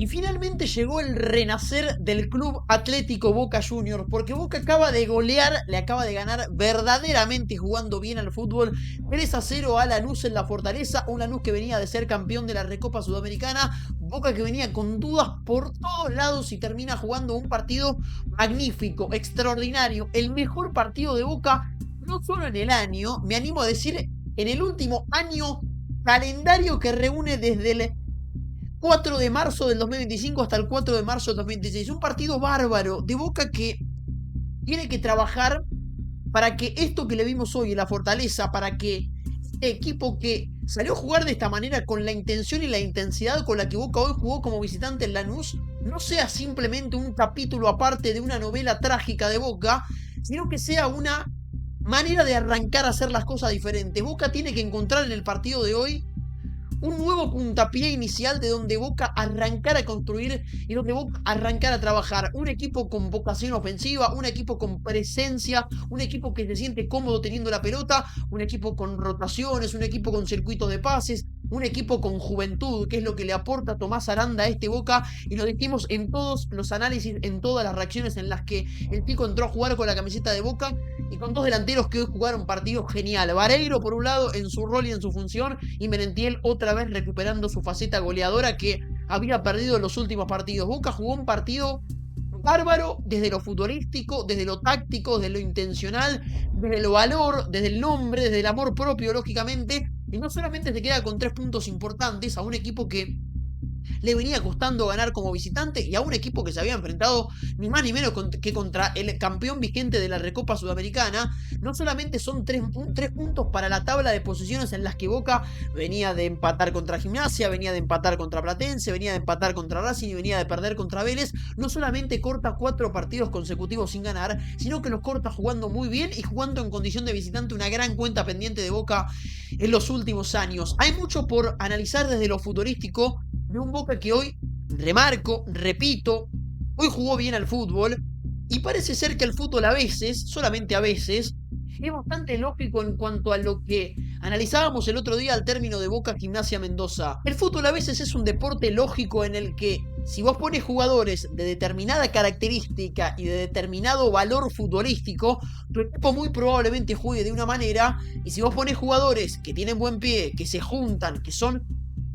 Y finalmente llegó el renacer del Club Atlético Boca Juniors, porque Boca acaba de golear, le acaba de ganar verdaderamente jugando bien al fútbol, 3-0 a Lanús en la Fortaleza, un Lanús que venía de ser campeón de la Recopa Sudamericana, Boca que venía con dudas por todos lados y termina jugando un partido magnífico, extraordinario, el mejor partido de Boca, no solo en el año, me animo a decir, en el último año calendario que reúne desde el 4 de marzo del 2025 hasta el 4 de marzo del 2026. Un partido bárbaro de Boca que tiene que trabajar para que esto que le vimos hoy en la Fortaleza, para que este equipo que salió a jugar de esta manera con la intención y la intensidad con la que Boca hoy jugó como visitante en Lanús, no sea simplemente un capítulo aparte de una novela trágica de Boca, sino que sea una manera de arrancar a hacer las cosas diferentes. Boca tiene que encontrar en el partido de hoy un nuevo puntapié inicial de donde Boca arrancar a construir y donde Boca arrancar a trabajar. Un equipo con vocación ofensiva, un equipo con presencia, un equipo que se siente cómodo teniendo la pelota, un equipo con rotaciones, un equipo con circuitos de pases, un equipo con juventud, que es lo que le aporta Tomás Aranda a este Boca, y lo dijimos en todos los análisis, en todas las reacciones en las que el Pico entró a jugar con la camiseta de Boca, y con dos delanteros que hoy jugaron partido genial. Vareiro por un lado en su rol y en su función, y Merentiel otra vez recuperando su faceta goleadora que había perdido en los últimos partidos. Boca jugó un partido bárbaro desde lo futbolístico, desde lo táctico, desde lo intencional, desde lo valor, desde el nombre, desde el amor propio, lógicamente. Y no solamente se queda con 3 puntos importantes a un equipo que le venía costando ganar como visitante y a un equipo que se había enfrentado ni más ni menos que contra el campeón vigente de la Recopa Sudamericana. No solamente son 3 puntos para la tabla de posiciones en las que Boca venía de empatar contra Gimnasia, venía de empatar contra Platense, venía de empatar contra Racing y venía de perder contra Vélez. No solamente corta 4 partidos consecutivos sin ganar, sino que los corta jugando muy bien y jugando en condición de visitante, una gran cuenta pendiente de Boca en los últimos años. Hay mucho por analizar desde lo futurístico de un Boca que hoy, remarco, repito, hoy jugó bien al fútbol y parece ser que el fútbol a veces, solamente a veces, es bastante lógico en cuanto a lo que analizábamos el otro día al término de Boca Gimnasia Mendoza. El fútbol a veces es un deporte lógico en el que si vos pones jugadores de determinada característica y de determinado valor futbolístico, tu equipo muy probablemente juegue de una manera, y si vos pones jugadores que tienen buen pie, que se juntan, que son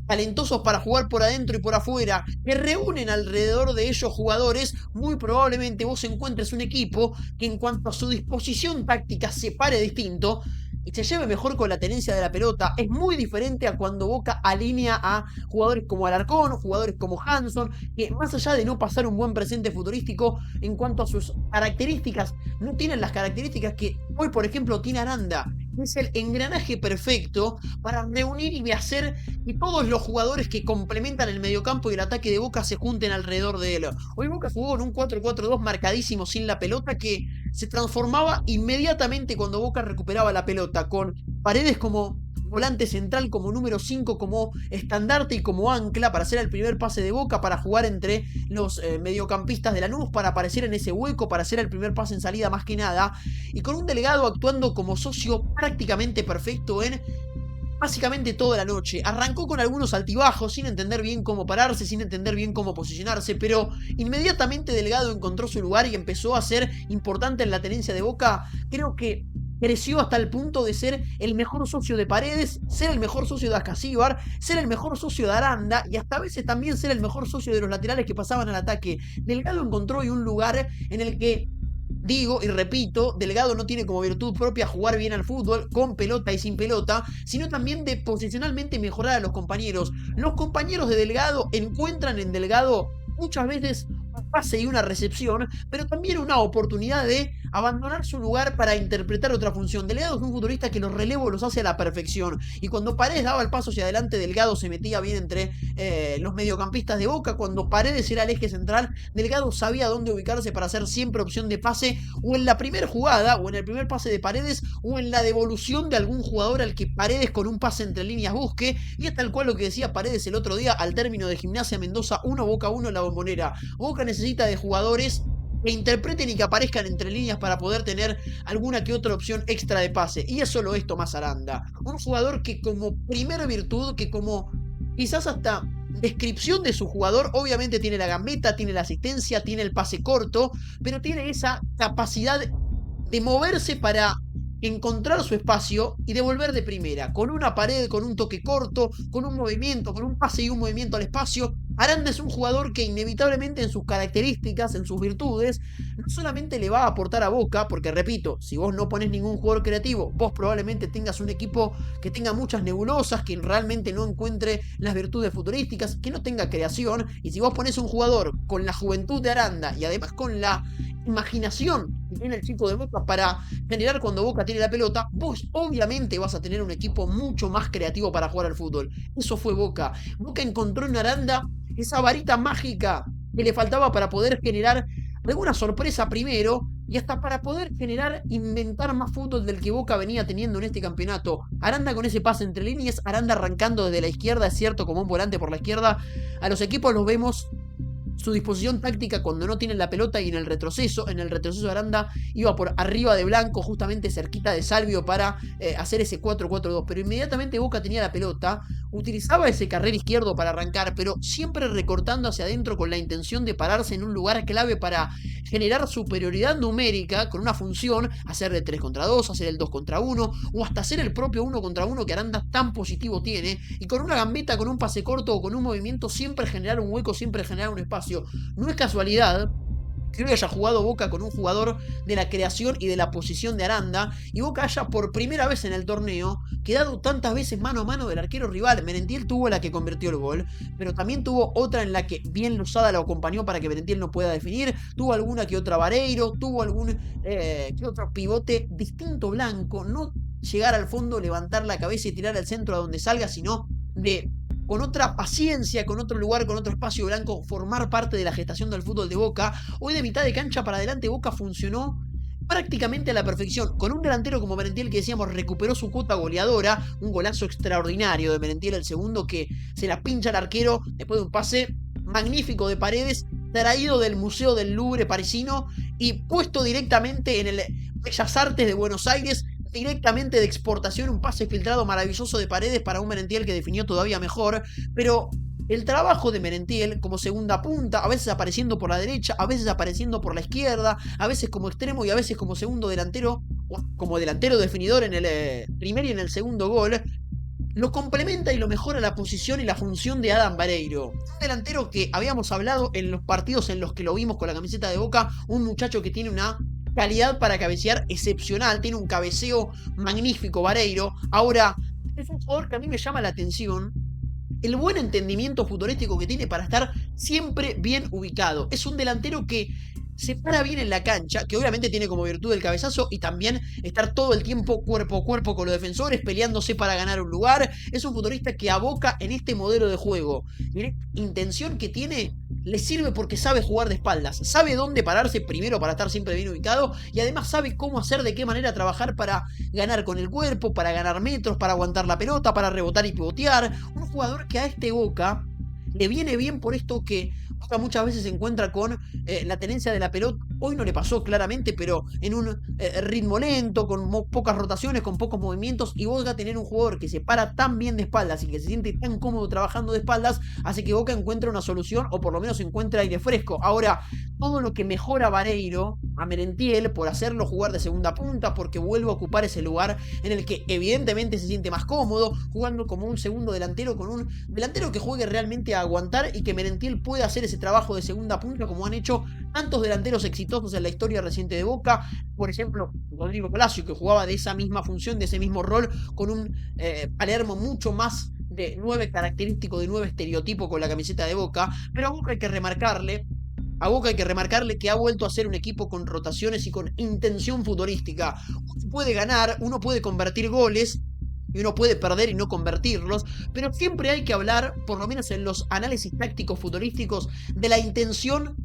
talentosos para jugar por adentro y por afuera, que reúnen alrededor de ellos jugadores, muy probablemente vos encuentres un equipo que en cuanto a su disposición táctica se pare distinto y se lleve mejor con la tenencia de la pelota. Es muy diferente a cuando Boca alinea a jugadores como Alarcón, jugadores como Hanson, que más allá de no pasar un buen presente futurístico, en cuanto a sus características, no tienen las características que hoy, por ejemplo, tiene Aranda. Es el engranaje perfecto para reunir y hacer que todos los jugadores que complementan el mediocampo y el ataque de Boca se junten alrededor de él. Hoy Boca jugó en un 4-4-2 marcadísimo sin la pelota, que se transformaba inmediatamente cuando Boca recuperaba la pelota, con Paredes como volante central, como número 5, como estandarte y como ancla para hacer el primer pase de Boca, para jugar entre los mediocampistas de Lanús, para aparecer en ese hueco, para hacer el primer pase en salida más que nada, y con un delegado actuando como socio prácticamente perfecto en básicamente toda la noche. Arrancó con algunos altibajos, sin entender bien cómo pararse, sin entender bien cómo posicionarse, pero inmediatamente Delgado encontró su lugar y empezó a ser importante en la tenencia de Boca. Creo que creció hasta el punto de ser el mejor socio de Paredes, ser el mejor socio de Ascasíbar, ser el mejor socio de Aranda y hasta a veces también ser el mejor socio de los laterales que pasaban al ataque. Delgado encontró hoy un lugar en el que, digo y repito, Delgado no tiene como virtud propia jugar bien al fútbol, con pelota y sin pelota, sino también de posicionalmente mejorar a los compañeros. Los compañeros de Delgado encuentran en Delgado muchas veces un pase y una recepción, pero también una oportunidad de abandonar su lugar para interpretar otra función. Delgado es un futbolista que los relevos los hace a la perfección, y cuando Paredes daba el paso hacia adelante, Delgado se metía bien entre los mediocampistas de Boca. Cuando Paredes era el eje central, Delgado sabía dónde ubicarse para hacer siempre opción de pase, o en la primera jugada, o en el primer pase de Paredes, o en la devolución de algún jugador al que Paredes con un pase entre líneas busque. Y es tal cual lo que decía Paredes el otro día al término de Gimnasia Mendoza 1, Boca 1 en la Bombonera. Boca necesita de jugadores que interpreten y que aparezcan entre líneas para poder tener alguna que otra opción extra de pase, y eso lo es Tomás Aranda, un jugador que como primera virtud, que como quizás hasta descripción de su jugador. Obviamente tiene la gambeta, tiene la asistencia, tiene el pase corto, pero tiene esa capacidad de moverse para encontrar su espacio y devolver de primera, con una pared, con un toque corto, con un movimiento, con un pase y un movimiento al espacio. Aranda es un jugador que inevitablemente en sus características, en sus virtudes, no solamente le va a aportar a Boca, porque repito, si vos no ponés ningún jugador creativo, vos probablemente tengas un equipo que tenga muchas nebulosas, que realmente no encuentre las virtudes futurísticas, que no tenga creación, y si vos ponés un jugador con la juventud de Aranda y además con la imaginación que tiene el chico de Boca para generar cuando Boca tiene la pelota, vos obviamente vas a tener un equipo mucho más creativo para jugar al fútbol. Eso fue Boca. Boca encontró en Aranda esa varita mágica que le faltaba para poder generar alguna sorpresa primero y hasta para poder generar, inventar más fútbol del que Boca venía teniendo en este campeonato. Aranda con ese pase entre líneas, Aranda arrancando desde la izquierda, es cierto, como un volante por la izquierda. A los equipos los vemos su disposición táctica cuando no tienen la pelota y en el retroceso Aranda iba por arriba de Blanco, justamente cerquita de Salvio para hacer ese 4-4-2, pero inmediatamente Boca tenía la pelota, utilizaba ese carril izquierdo para arrancar, pero siempre recortando hacia adentro con la intención de pararse en un lugar clave para generar superioridad numérica con una función, hacer de 3 contra 2, hacer el 2 contra 1 o hasta hacer el propio 1 contra 1 que Aranda tan positivo tiene, y con una gambeta, con un pase corto o con un movimiento siempre generar un hueco, siempre generar un espacio. No es casualidad que hoy haya jugado Boca con un jugador de la creación y de la posición de Aranda, y Boca haya por primera vez en el torneo quedado tantas veces mano a mano del arquero rival. Merentiel tuvo la que convirtió el gol, pero también tuvo otra en la que bien Lozada lo acompañó para que Merentiel no pueda definir, tuvo alguna que otra Vareiro, tuvo algún que otro pivote distinto Blanco, no llegar al fondo, levantar la cabeza y tirar al centro a donde salga, sino de con otra paciencia, con otro lugar, con otro espacio Blanco, formar parte de la gestación del fútbol de Boca. Hoy de mitad de cancha para adelante Boca funcionó prácticamente a la perfección, con un delantero como Merentiel que decíamos recuperó su cuota goleadora, un golazo extraordinario de Merentiel, el segundo que se la pincha al arquero después de un pase magnífico de Paredes, traído del Museo del Louvre parisino y puesto directamente en el Bellas Artes de Buenos Aires, directamente de exportación, un pase filtrado maravilloso de Paredes para un Merentiel que definió todavía mejor, pero el trabajo de Merentiel como segunda punta, a veces apareciendo por la derecha, a veces apareciendo por la izquierda, a veces como extremo y a veces como segundo delantero, o como delantero definidor en el primer y en el segundo gol, lo complementa y lo mejora la posición y la función de Adam Vareiro. Un delantero que habíamos hablado en los partidos en los que lo vimos con la camiseta de Boca, un muchacho que tiene una calidad para cabecear excepcional, tiene un cabeceo magnífico Vareiro. Ahora, es un jugador que a mí me llama la atención el buen entendimiento futbolístico que tiene para estar siempre bien ubicado. Es un delantero que se para bien en la cancha, que obviamente tiene como virtud el cabezazo y también estar todo el tiempo cuerpo a cuerpo con los defensores, peleándose para ganar un lugar. Es un futbolista que aboca en este modelo de juego. Y la intención que tiene le sirve porque sabe jugar de espaldas, sabe dónde pararse primero para estar siempre bien ubicado y además sabe cómo hacer, de qué manera trabajar para ganar con el cuerpo, para ganar metros, para aguantar la pelota, para rebotar y pivotear. Un jugador que a este Boca le viene bien por esto que Boca muchas veces se encuentra con la tenencia de la pelota. Hoy no le pasó claramente, pero en un ritmo lento, con pocas rotaciones, con pocos movimientos, y Boca tener un jugador que se para tan bien de espaldas y que se siente tan cómodo trabajando de espaldas, hace que Boca encuentre una solución o por lo menos encuentre aire fresco. Ahora, todo lo que mejora Vareiro a Merentiel por hacerlo jugar de segunda punta, porque vuelve a ocupar ese lugar en el que evidentemente se siente más cómodo, jugando como un segundo delantero, con un delantero que juegue realmente a aguantar y que Merentiel pueda hacer ese trabajo de segunda punta como han hecho tantos delanteros exitosos en la historia reciente de Boca. Por ejemplo, Rodrigo Palacio, que jugaba de esa misma función, de ese mismo rol, con un Palermo mucho más de 9 característico, de 9 estereotipo con la camiseta de Boca. Pero a Boca hay que remarcarle que ha vuelto a ser un equipo con rotaciones y con intención futbolística. Uno puede ganar, uno puede convertir goles y uno puede perder y no convertirlos, pero siempre hay que hablar, por lo menos en los análisis tácticos futbolísticos, de la intención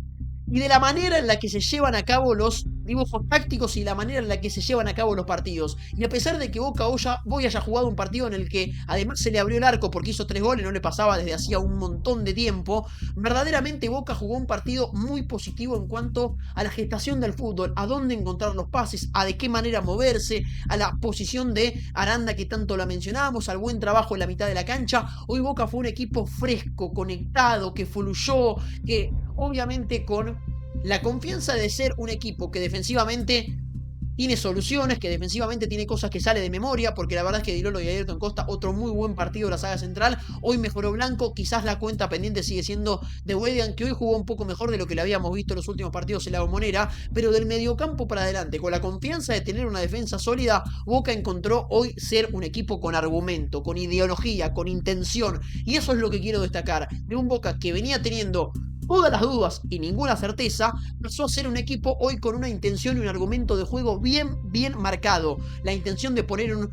y de la manera en la que se llevan a cabo los dibujos tácticos y la manera en la que se llevan a cabo los partidos. Y a pesar de que Boca hoy haya jugado un partido en el que además se le abrió el arco porque hizo 3 goles, no le pasaba desde hacía un montón de tiempo, verdaderamente Boca jugó un partido muy positivo en cuanto a la gestación del fútbol, a dónde encontrar los pases, a de qué manera moverse, a la posición de Aranda que tanto la mencionábamos, al buen trabajo en la mitad de la cancha. Hoy Boca fue un equipo fresco, conectado, que fluyó, que obviamente con la confianza de ser un equipo que defensivamente tiene soluciones, que defensivamente tiene cosas que sale de memoria, porque la verdad es que Di Lolo y Ayrton Costa, otro muy buen partido de la saga central. Hoy mejoró Blanco, quizás la cuenta pendiente sigue siendo de Wedian, que hoy jugó un poco mejor de lo que le habíamos visto en los últimos partidos en la Bombonera, pero del mediocampo para adelante, con la confianza de tener una defensa sólida, Boca encontró hoy ser un equipo con argumento, con ideología, con intención, y eso es lo que quiero destacar, de un Boca que venía teniendo todas las dudas y ninguna certeza, pasó a ser un equipo hoy con una intención y un argumento de juego bien marcado. La intención de poner un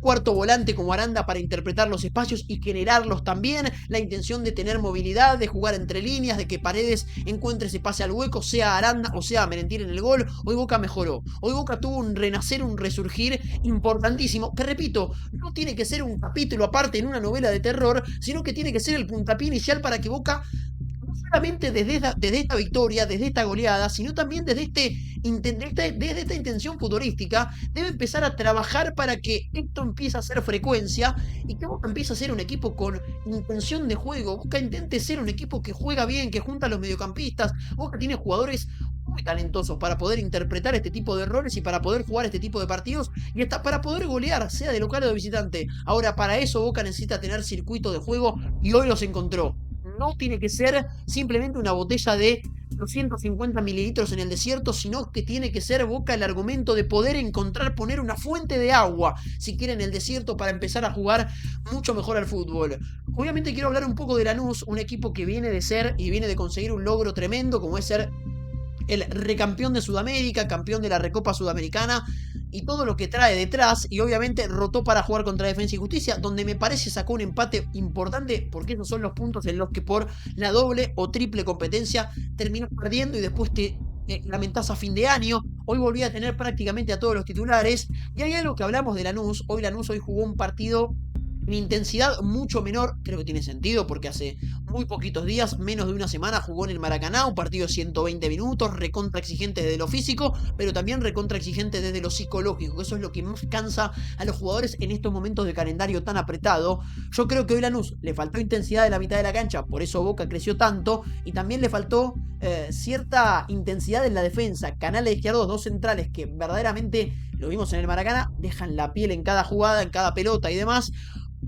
cuarto volante como Aranda para interpretar los espacios y generarlos también, la intención de tener movilidad, de jugar entre líneas, de que Paredes encuentre ese pase al hueco, sea Aranda o sea Merentiel en el gol. Hoy Boca mejoró, hoy Boca tuvo un renacer, un resurgir importantísimo, que repito, no tiene que ser un capítulo aparte en una novela de terror, sino que tiene que ser el puntapié inicial para que Boca no solamente desde esta victoria, desde esta goleada, sino también desde esta intención futbolística, debe empezar a trabajar para que esto empiece a ser frecuencia y que Boca empiece a ser un equipo con intención de juego. Boca intente ser un equipo que juega bien, que junta a los mediocampistas. Boca tiene jugadores muy talentosos para poder interpretar este tipo de errores y para poder jugar este tipo de partidos y hasta para poder golear, sea de local o de visitante. Ahora, para eso Boca necesita tener circuito de juego y hoy los encontró. No tiene que ser simplemente una botella de 250 mililitros en el desierto, sino que tiene que ser Boca el argumento de poder poner una fuente de agua, si quiere, en el desierto para empezar a jugar mucho mejor al fútbol. Obviamente quiero hablar un poco de Lanús, un equipo que viene de ser y viene de conseguir un logro tremendo, como es ser el recampeón de Sudamérica, campeón de la Recopa Sudamericana y todo lo que trae detrás, y obviamente rotó para jugar contra Defensa y Justicia, donde me parece sacó un empate importante, porque esos son los puntos en los que por la doble o triple competencia terminó perdiendo y después te lamentás a fin de año. Hoy volví a tener prácticamente a todos los titulares, y hay algo que hablamos de Lanús. Lanús hoy jugó un partido en intensidad mucho menor, creo que tiene sentido porque hace muy poquitos días, menos de una semana, jugó en el Maracaná, un partido de 120 minutos, recontra exigente desde lo físico, pero también recontra exigente desde lo psicológico, eso es lo que más cansa a los jugadores en estos momentos de calendario tan apretado. Yo creo que hoy Lanús le faltó intensidad de la mitad de la cancha, por eso Boca creció tanto, y también le faltó cierta intensidad en la defensa. Canales izquierdos, dos centrales que verdaderamente, lo vimos en el Maracaná, dejan la piel en cada jugada, en cada pelota y demás.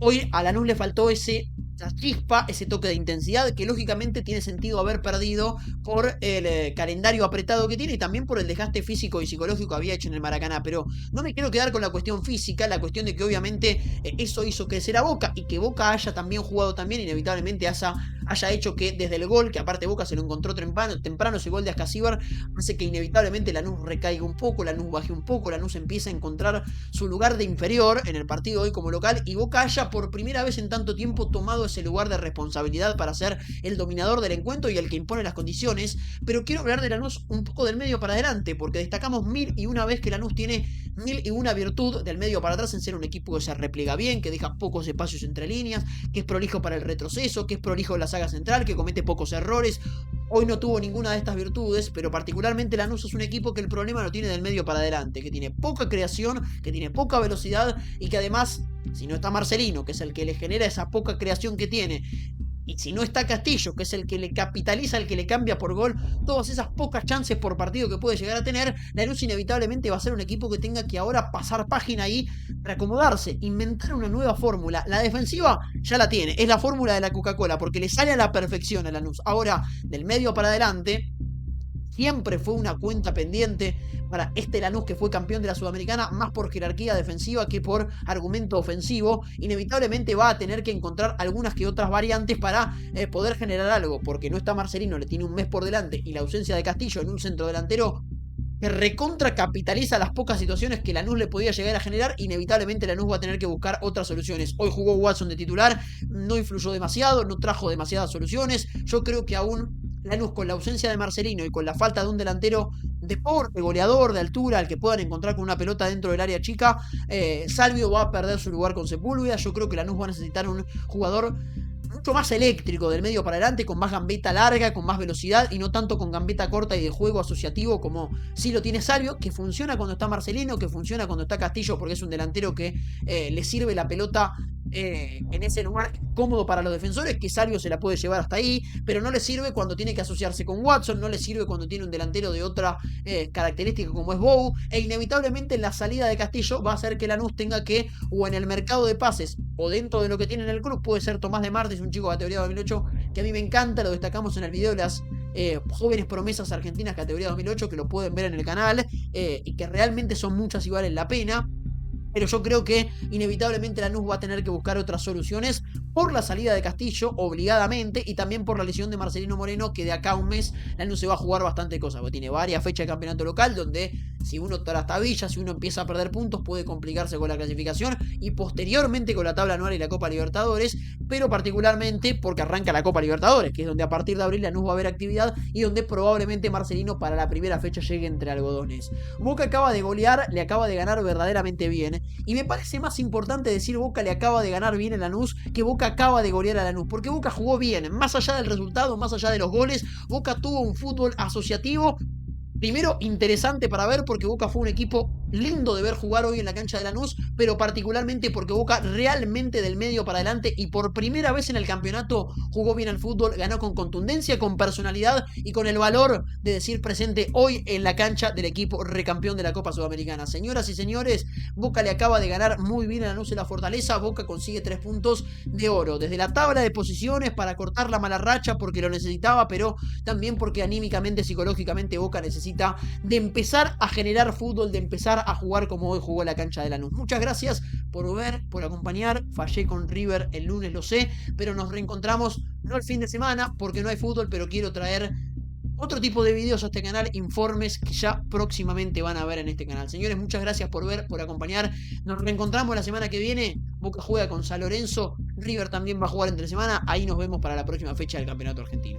Hoy a Lanús le faltó esa chispa, ese toque de intensidad que lógicamente tiene sentido haber perdido por el calendario apretado que tiene y también por el desgaste físico y psicológico que había hecho en el Maracaná. Pero no me quiero quedar con la cuestión física, la cuestión de que obviamente eso hizo crecer a Boca y que Boca haya también jugado también, inevitablemente haya hecho que desde el gol, que aparte Boca se lo encontró temprano ese gol de Ascasíbar, hace que inevitablemente Lanús recaiga un poco, Lanús baje un poco, Lanús empieza a encontrar su lugar de inferior en el partido hoy como local y Boca haya por primera vez en tanto tiempo tomado ese lugar de responsabilidad para ser el dominador del encuentro y el que impone las condiciones. Pero quiero hablar de Lanús un poco del medio para adelante, porque destacamos mil y una vez que Lanús tiene mil y una virtud del medio para atrás en ser un equipo que se repliega bien, que deja pocos espacios entre líneas, que es prolijo para el retroceso, que es prolijo en la saga central, que comete pocos errores. Hoy no tuvo ninguna de estas virtudes, pero particularmente Lanús es un equipo que el problema lo tiene del medio para adelante, que tiene poca creación, que tiene poca velocidad y que además, si no está Marcelino, que es el que le genera esa poca creación que tiene, y si no está Castillo, que es el que le capitaliza, el que le cambia por gol todas esas pocas chances por partido que puede llegar a tener, Lanús inevitablemente va a ser un equipo que tenga que ahora pasar página ahí, reacomodarse, inventar una nueva fórmula. La defensiva ya la tiene, es la fórmula de la Coca-Cola, porque le sale a la perfección a Lanús. Ahora, del medio para adelante, siempre fue una cuenta pendiente para este Lanús que fue campeón de la Sudamericana, más por jerarquía defensiva que por argumento ofensivo. Inevitablemente va a tener que encontrar algunas que otras variantes para poder generar algo, porque no está Marcelino, le tiene un mes por delante, y la ausencia de Castillo en un centro delantero que recontra capitaliza las pocas situaciones que Lanús le podía llegar a generar. Inevitablemente Lanús va a tener que buscar otras soluciones. Hoy jugó Watson de titular, no influyó demasiado, no trajo demasiadas soluciones. Yo creo que aún Lanús, con la ausencia de Marcelino y con la falta de un delantero, deporte, goleador de altura, al que puedan encontrar con una pelota dentro del área chica, Salvio va a perder su lugar con Sepúlveda. Yo creo que Lanús va a necesitar un jugador mucho más eléctrico del medio para adelante, con más gambeta larga, con más velocidad y no tanto con gambeta corta y de juego asociativo como sí lo tiene Salvio, que funciona cuando está Marcelino, que funciona cuando está Castillo, porque es un delantero que le sirve la pelota en ese lugar cómodo para los defensores, que Salvio se la puede llevar hasta ahí, pero no le sirve cuando tiene que asociarse con Watson, no le sirve cuando tiene un delantero de otra característica como es Bou, e inevitablemente la salida de Castillo va a hacer que Lanús tenga que, o en el mercado de pases, o dentro de lo que tiene en el club, puede ser Tomás de Martes, un chico de categoría 2008 que a mí me encanta, lo destacamos en el video de las jóvenes promesas argentinas categoría 2008, que lo pueden ver en el canal, y que realmente son muchas y valen la pena. Pero yo creo que inevitablemente Lanús va a tener que buscar otras soluciones por la salida de Castillo, obligadamente, y también por la lesión de Marcelino Moreno, que de acá a un mes Lanús se va a jugar bastante cosas, porque tiene varias fechas de campeonato local, donde si uno trastabilla, si uno empieza a perder puntos, puede complicarse con la clasificación, y posteriormente con la tabla anual y la Copa Libertadores, pero particularmente porque arranca la Copa Libertadores, que es donde a partir de abril Lanús va a haber actividad, y donde probablemente Marcelino para la primera fecha llegue entre algodones. Boca acaba de golear, le acaba de ganar verdaderamente bien, y me parece más importante decir Boca le acaba de ganar bien a Lanús que Boca acaba de golear a Lanús, porque Boca jugó bien, más allá del resultado, más allá de los goles, Boca tuvo un fútbol asociativo. Primero, interesante para ver porque Boca fue un equipo lindo de ver jugar hoy en la cancha de Lanús, pero particularmente porque Boca realmente del medio para adelante y por primera vez en el campeonato jugó bien al fútbol, ganó con contundencia, con personalidad y con el valor de decir presente hoy en la cancha del equipo recampeón de la Copa Sudamericana. Señoras y señores, Boca le acaba de ganar muy bien a Lanús en la Fortaleza. Boca consigue 3 puntos de oro desde la tabla de posiciones para cortar la mala racha porque lo necesitaba, pero también porque anímicamente, psicológicamente Boca necesita de empezar a generar fútbol, de empezar a jugar como hoy jugó la cancha de Lanús. Muchas gracias por ver, por acompañar. Fallé con River el lunes, lo sé, pero nos reencontramos no el fin de semana porque no hay fútbol, pero quiero traer otro tipo de videos a este canal, informes que ya próximamente van a ver en este canal. Señores, muchas gracias por ver, por acompañar. Nos reencontramos la semana que viene. Boca juega con San Lorenzo, River también va a jugar entre semana. Ahí nos vemos para la próxima fecha del Campeonato Argentino.